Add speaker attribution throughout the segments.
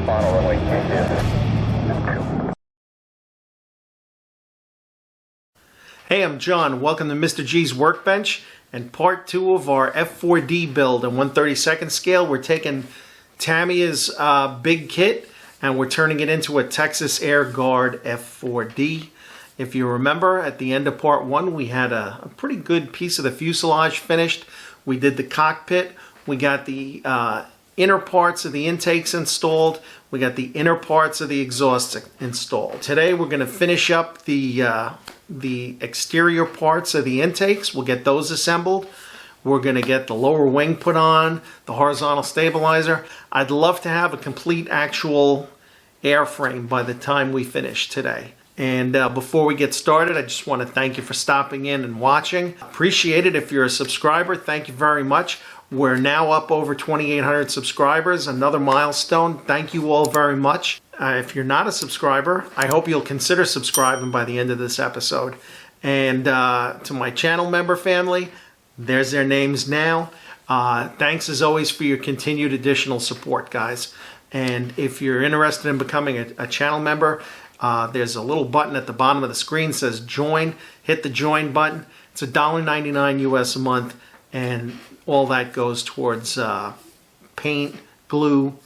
Speaker 1: Final runway 22.
Speaker 2: Hey, I'm John. Welcome to Mr. G's Workbench and part 2 of our F-4D build on 1/32nd scale. We're taking Tamiya's big kit and we're turning it into a Texas Air Guard F-4D. If you remember, at the end of part 1, we had a pretty good piece of the fuselage finished. We did the cockpit. We got the inner parts of the intakes installed. We got the inner parts of the exhaust installed. Today we're going to finish up the exterior parts of the intakes. We'll get those assembled. We're going to get the lower wing put on, the horizontal stabilizer. I'd love to have a complete actual airframe by the time we finish today. And before we get started, I just want to thank you for stopping in and watching. Appreciate it. If you're a subscriber, thank you very much. We're now up over 2,800 subscribers, another milestone. Thank you all very much. If you're not a subscriber, I hope you'll consider subscribing by the end of this episode. And to my channel member family, there's their names now. Thanks as always for your continued additional support, guys. And if you're interested in becoming a channel member, there's a little button at the bottom of the screen that says join. Hit the join button. It's $1.99 US a month, and all that goes towards paint, glue,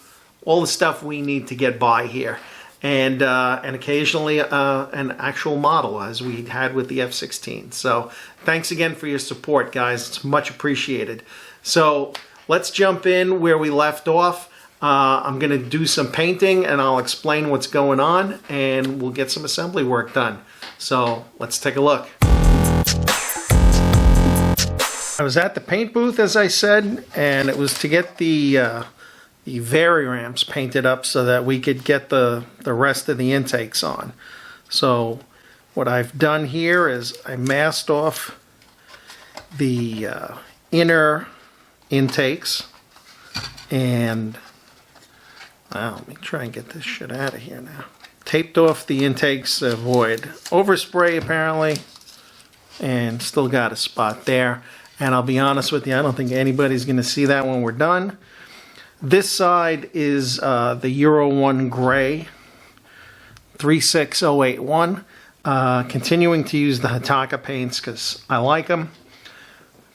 Speaker 2: all the stuff we need to get by here, and occasionally an actual model, as we had with the F-16. So thanks again for your support, guys. It's much appreciated. So let's jump in where we left off. I'm going to do some painting and I'll explain what's going on, and we'll get some assembly work done. So let's take a look. I was at the paint booth, as I said, and it was to get the vari-ramps painted up so that we could get the rest of the intakes on. So what I've done here is I masked off the inner intakes, and well, let me try and get this shit out of here now. Taped off the intakes to avoid overspray apparently, and still got a spot there. And I'll be honest with you, I don't think anybody's going to see that when we're done. This side is the Euro 1 Gray 36081. Continuing to use the Hataka paints because I like them.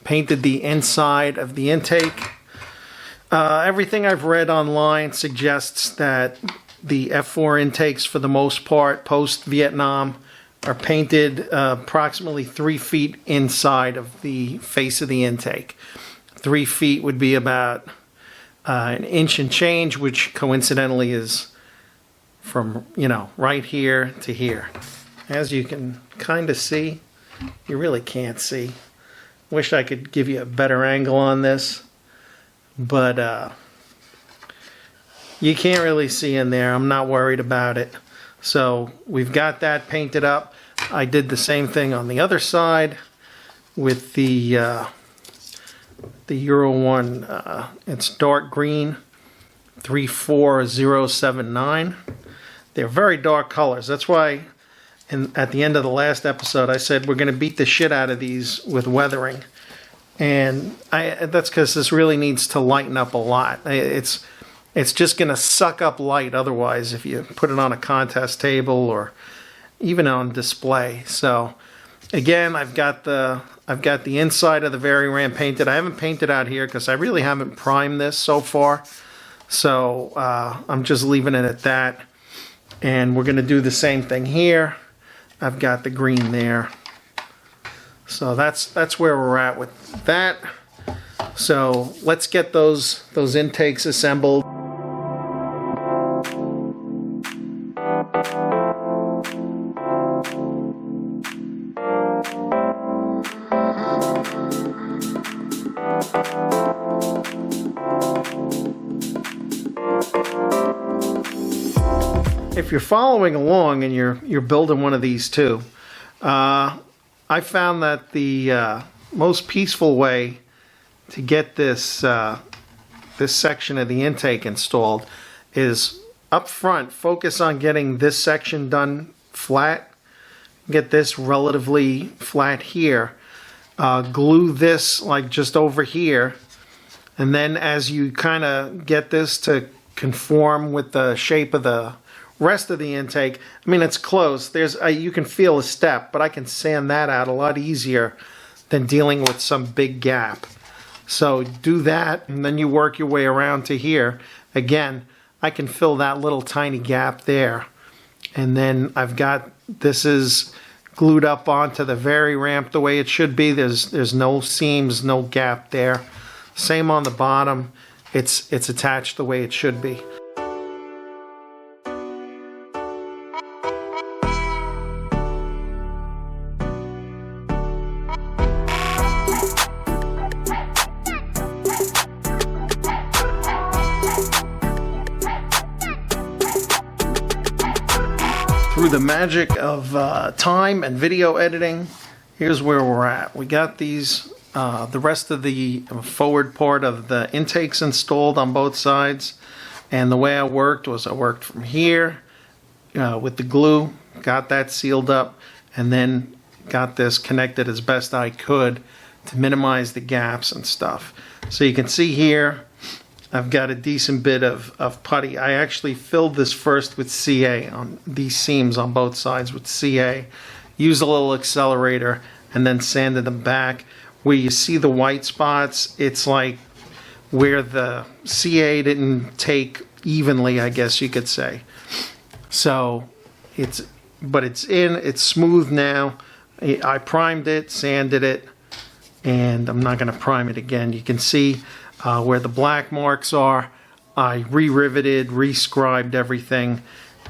Speaker 2: Painted the inside of the intake. Everything I've read online suggests that the F4 intakes, for the most part, post-Vietnam, are painted approximately 3 feet inside of the face of the intake. 3 feet would be about an inch and change, which coincidentally is from, right here to here. As you can kind of see, you really can't see. Wish I could give you a better angle on this, but you can't really see in there. I'm not worried about it. So we've got that painted up. I did the same thing on the other side with the Euro 1. It's dark green, 34079. They're very dark colors. That's why at the end of the last episode I said we're going to beat the shit out of these with weathering. And that's because this really needs to lighten up a lot. It's just going to suck up light otherwise if you put it on a contest table or even on display. So again, I've got the inside of the vari-ramp painted. I haven't painted out here because I really haven't primed this so far. So I'm just leaving it at that. And we're going to do the same thing here. I've got the green there. So that's where we're at with that. So let's get those intakes assembled. If you're following along and you're building one of these too, I found that the most peaceful way to get this this section of the intake installed is up front. Focus on getting this section done flat. Get this relatively flat here. Glue this like just over here, and then as you kind of get this to conform with the shape of the rest of the intake. I mean, it's close. There's you can feel a step, but I can sand that out a lot easier than dealing with some big gap. So do that, and then you work your way around to here. Again, I can fill that little tiny gap there. And then I've got, this is glued up onto the very ramp the way it should be. There's no seams, no gap there. Same on the bottom. It's attached the way it should be. Through the magic of time and video editing, here's where we're at. We got these, the rest of the forward part of the intakes installed on both sides. And the way I worked was I worked from here with the glue, got that sealed up, and then got this connected as best I could to minimize the gaps and stuff. So you can see here, I've got a decent bit of putty. I actually filled this first with CA on these seams on both sides with CA. Used a little accelerator and then sanded them back. Where you see the white spots, it's like where the CA didn't take evenly, I guess you could say. So it's smooth now. I primed it, sanded it, and I'm not going to prime it again. You can see where the black marks are. I re-riveted, re-scribed everything,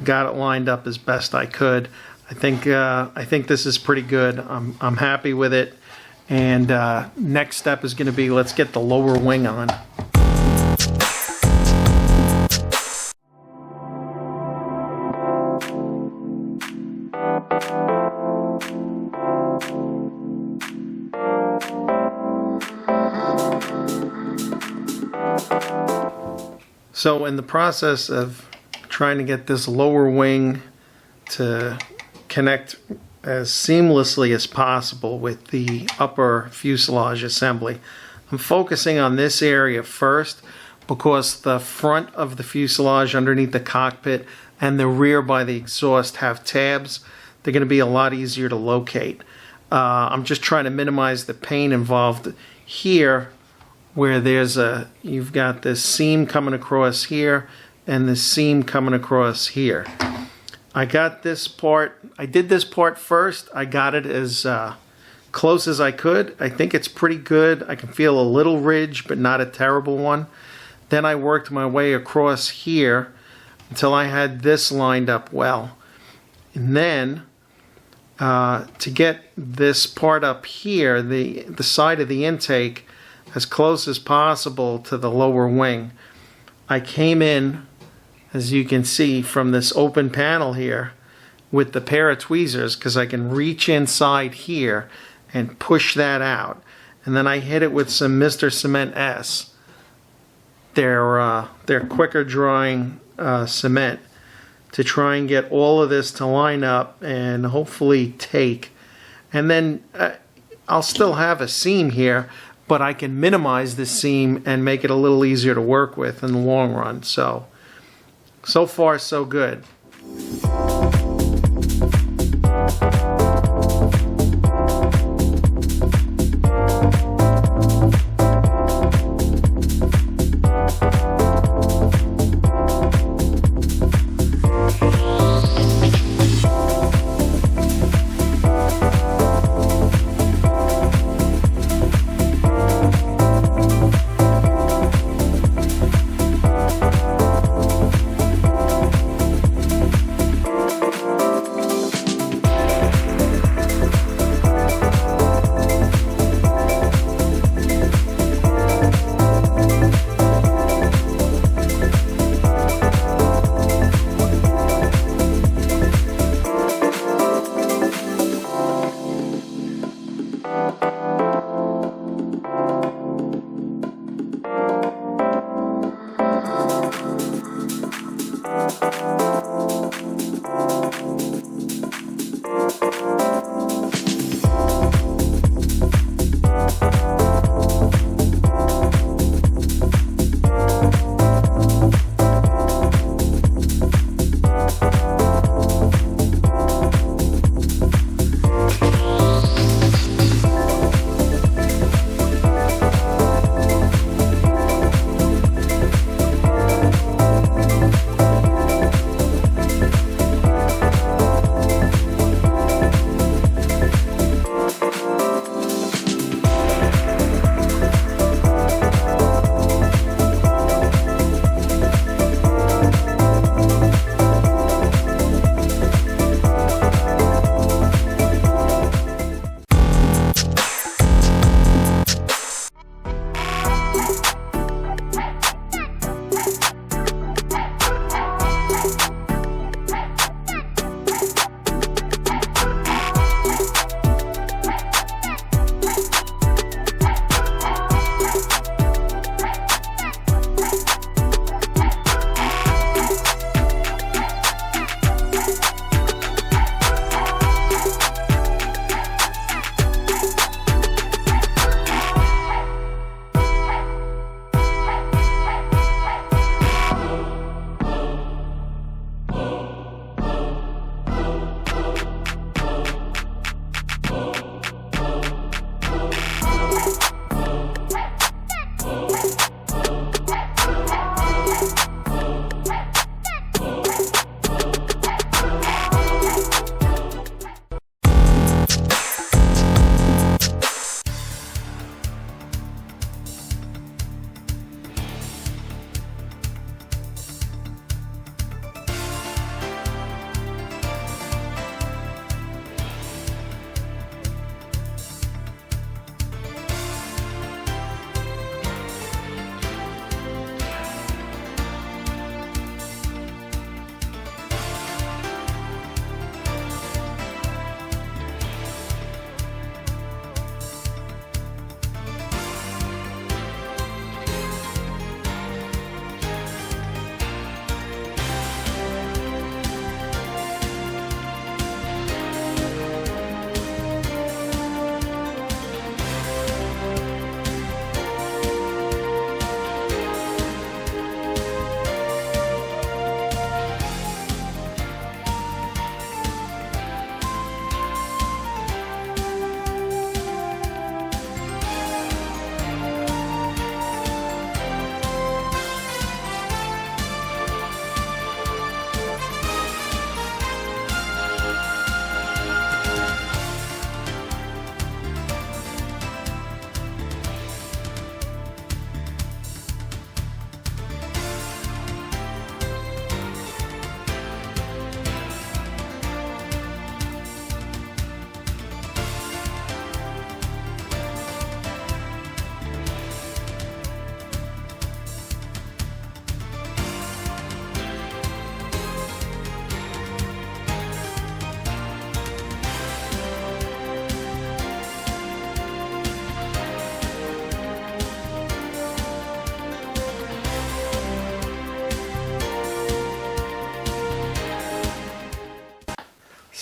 Speaker 2: got it lined up as best I could. I think this is pretty good. I'm happy with it. And next step is going to be, let's get the lower wing on. So in the process of trying to get this lower wing to connect as seamlessly as possible with the upper fuselage assembly, I'm focusing on this area first because the front of the fuselage underneath the cockpit and the rear by the exhaust have tabs. They're going to be a lot easier to locate. I'm just trying to minimize the pain involved here, where you've got this seam coming across here and this seam coming across here. I got this part, I did this part first. I got it as close as I could. I think it's pretty good. I can feel a little ridge, but not a terrible one. Then I worked my way across here until I had this lined up well. And then to get this part up here, the side of the intake, as close as possible to the lower wing, I came in, as you can see from this open panel here, with the pair of tweezers, because I can reach inside here and push that out. And then I hit it with some Mr. Cement S. They're quicker drying cement, to try and get all of this to line up and hopefully take. And then I'll still have a seam here, but I can minimize this seam and make it a little easier to work with in the long run. So far so good.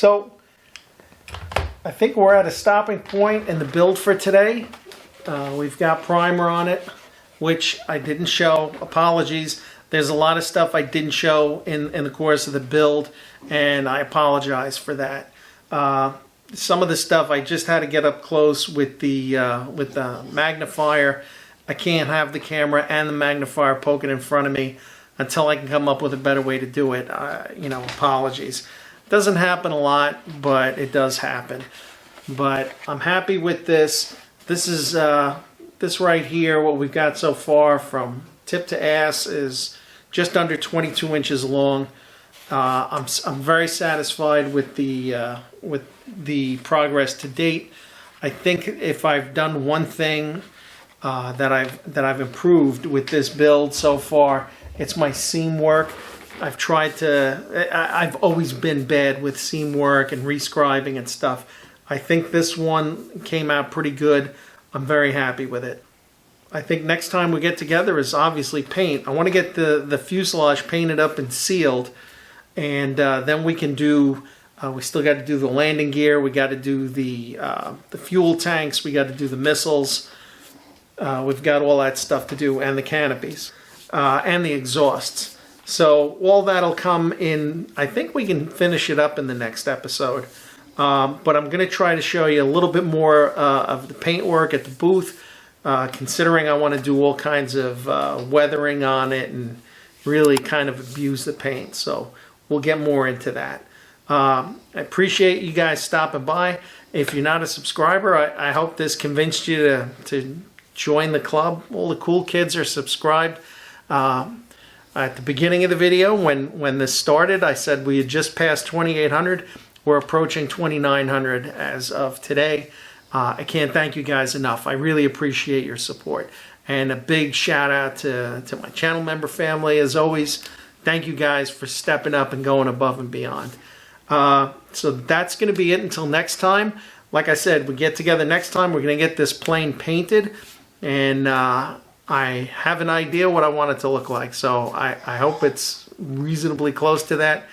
Speaker 2: So I think we're at a stopping point in the build for today. We've got primer on it, which I didn't show. Apologies. There's a lot of stuff I didn't show in the course of the build, and I apologize for that. Some of the stuff I just had to get up close with the magnifier. I can't have the camera and the magnifier poking in front of me until I can come up with a better way to do it. Apologies. Doesn't happen a lot, but it does happen. But I'm happy with this. This is this right here. What we've got so far from tip to ass is just under 22 inches long. I'm very satisfied with the progress to date. I think if I've done one thing that I've improved with this build so far, it's my seam work. I've always been bad with seam work and rescribing and stuff. I think this one came out pretty good. I'm very happy with it. I think next time we get together is obviously paint. I want to get the fuselage painted up and sealed, and then we can do, we still got to do the landing gear, we got to do the fuel tanks, we got to do the missiles. We've got all that stuff to do, and the canopies, and the exhausts. So all that'll come in. I think we can finish it up in the next episode. But I'm going to try to show you a little bit more of the paint work at the booth, considering I want to do all kinds of weathering on it and really kind of abuse the paint. So we'll get more into that. I appreciate you guys stopping by. If you're not a subscriber, I hope this convinced you to join the club. All the cool kids are subscribed. At the beginning of the video, when this started, I said we had just passed 2,800. We're approaching 2,900 as of today. I can't thank you guys enough. I really appreciate your support. And a big shout out to my channel member family. As always, thank you guys for stepping up and going above and beyond. So that's going to be it until next time. Like I said, we get together next time. We're going to get this plane painted. And I have an idea what I want it to look like. So I hope it's reasonably close to that.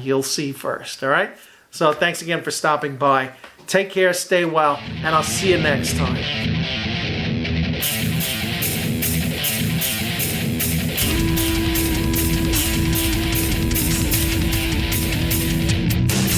Speaker 2: You'll see first. All right. So thanks again for stopping by. Take care, stay well, and I'll see you next time.